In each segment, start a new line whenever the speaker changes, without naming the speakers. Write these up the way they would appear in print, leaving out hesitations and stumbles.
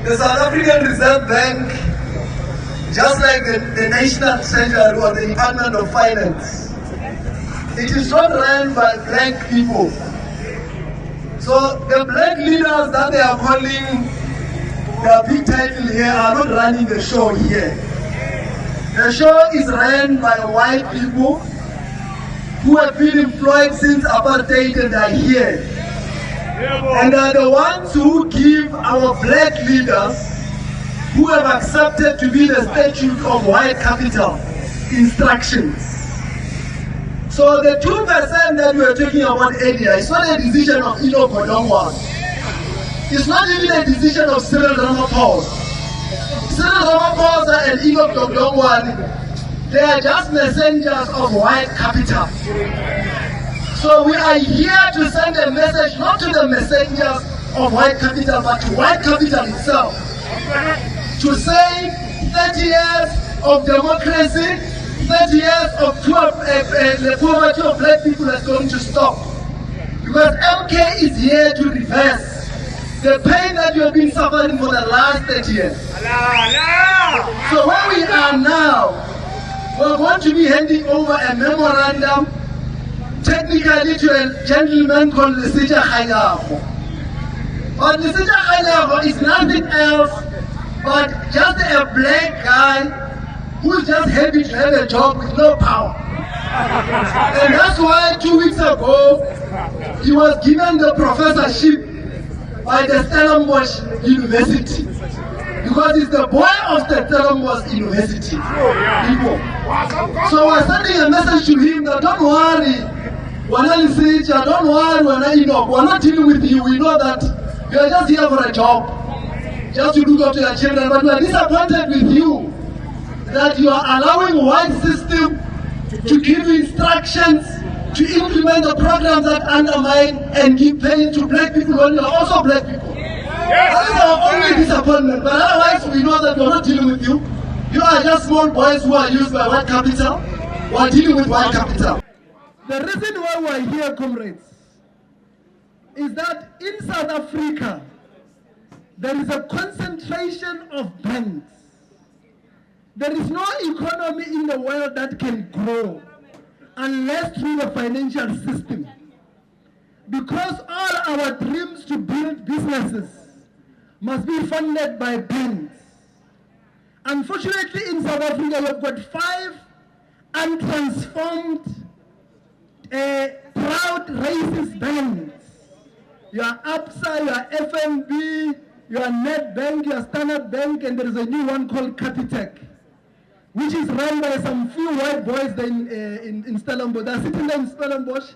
The South African Reserve Bank, just like the National Treasury or the Department of Finance, it is not run by black people. So the black leaders that they are calling their big title here are not running the show here. The show is run by white people who have been employed since apartheid and are here. And are the ones who give our black leaders who have accepted to be the statute of white capital instructions. So the 2% that we were talking about earlier is not a decision of Enoch Godongwana. It's not even a decision of Cyril Ramaphosa. Cyril Ramaphosa and Enoch Godongwana, they are just messengers of white capital. So we are here to send a message not to the messengers of white capital, but to white capital itself. To say 30 years of democracy, 30 years of the poverty of black people is going to stop. Because MK is here to reverse the pain that you have been suffering for the last 30 years. So where we are now, we're going to be handing over a memorandum technically to a gentleman called Lesetja Kganyago. But Lesetja Kganyago is nothing else but just a black guy who's just happy to have a job with no power. And that's why 2 weeks ago, he was given the professorship by the Stellenbosch University. Because he's the boy of the Stellenbosch University. So we're sending a message to him that don't worry, Lesetja, don't worry, Enoch, we're not dealing with you. We know that you are just here for a job, just to look after your children, but we are disappointed with you that you are allowing white system to give instructions to implement the programs that undermine and give pain to black people when you are also black people. That is our only disappointment, but otherwise we know that we are not dealing with you. You are just small boys who are used by white capital. We are dealing with white capital.
The reason why we are here, comrades, is that in South Africa, there is a concentration of banks. There is no economy in the world that can grow unless through the financial system. Because all our dreams to build businesses must be funded by banks. Unfortunately, in South Africa, we've got 5 untransformed, proud racist banks. You are ABSA, you are FNB, you are Nedbank, you are Standard Bank, and there is a new one called Capitec, which is run by some few white boys in Stellenbosch. They are sitting there in Stellenbosch,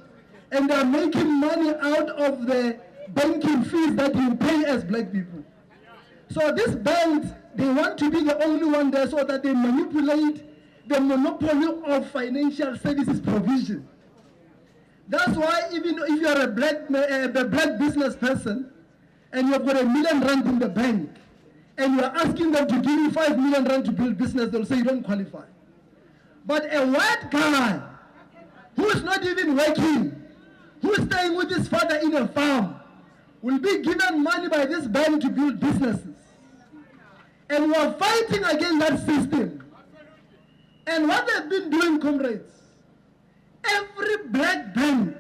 and they are making money out of the banking fees that you pay as black people. So these banks, they want to be the only one there so that they manipulate the monopoly of financial services provision. That's why even if you are a black business person and you've got R1 million in the bank and you are asking them to give you 5 million rand to build business, they'll say you don't qualify. But a white guy who's not even working, who's staying with his father in a farm, will be given money by this bank to build businesses. And we are fighting against that system. And what they've been doing, comrades, every black bank,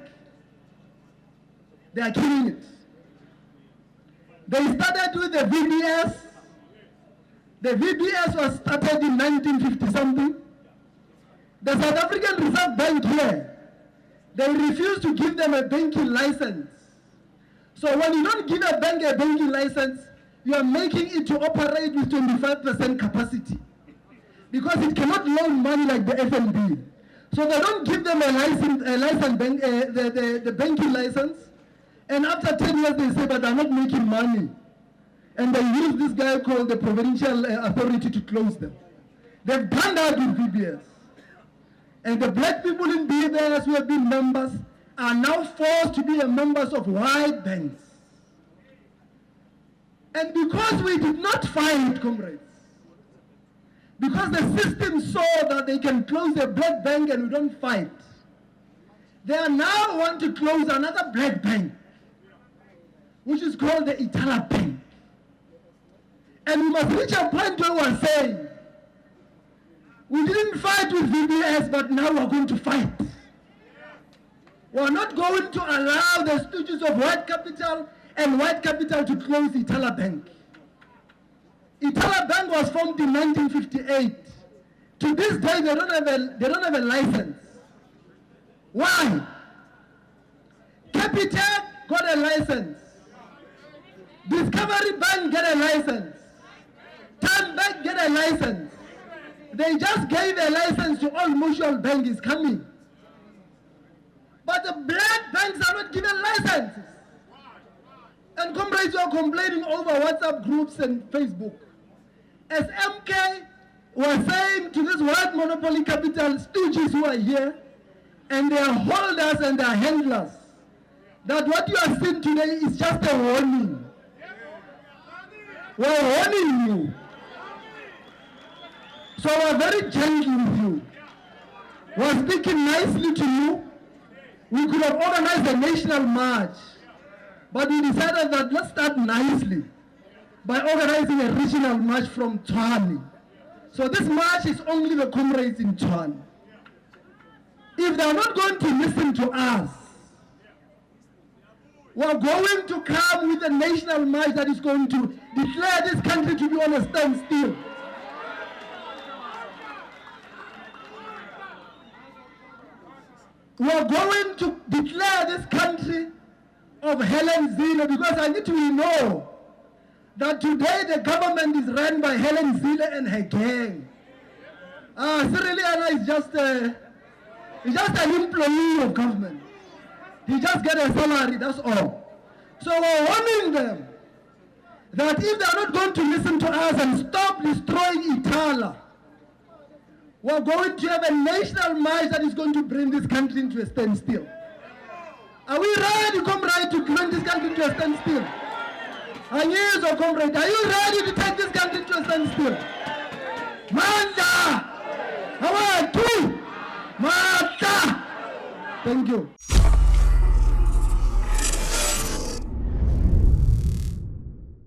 they are killing it. They started with the VBS. The VBS was started in 1950-something. The South African Reserve Bank here, they refused to give them a banking license. So when you don't give a bank a banking license, you are making it to operate with 25% capacity. Because it cannot loan money like the FNB. So they don't give them the banking license. And after 10 years they say, but they're not making money. And they use this guy called the Provincial Authority to close them. They've done that with VBS. And the black people in VBS who have been members are now forced to be members of white banks. And because we did not fight, comrades, because the system saw that they can close a black bank and we don't fight, they now want to close another black bank, which is called the Ithala Bank. And we must reach a point where we're saying, we didn't fight with VBS, but now we're going to fight. We're not going to allow the stooges of white capital and white capital to close Ithala Bank. Ithala Bank was formed in 1958. To this day, they don't have a license. Why? Capitec got a license. Discovery Bank get a license. Time Bank get a license. They just gave a license to all mutual bank is coming. But the black banks are not given licenses. And comrades are complaining over WhatsApp groups and Facebook. As MK was saying to this white monopoly capital stooges who are here, and their holders and their handlers, that what you are seeing today is just a warning. We're warning you. So we're very gentle with you. We're speaking nicely to you. We could have organized a national march, but we decided that let's start nicely by organizing a regional march from Tshwane. So this march is only the comrades in Tshwane. If they're not going to listen to us, we're going to come with a national march that is going to declare this country to be on a standstill. We're going to declare this country of Helen Zille, because I need to know that today the government is run by Helen Zille and her gang. Cyril Ramaphosa is just an employee of government. He just gets a salary, that's all. So we're warning them that if they're not going to listen to us and stop destroying Ithala, we're going to have a national march that is going to bring this country into a standstill. Are we ready, comrade, to bring this country into a standstill? Anyizo, comrade, are you ready to take this country into a standstill? Manda! Hawa, tu! Mata! Thank you.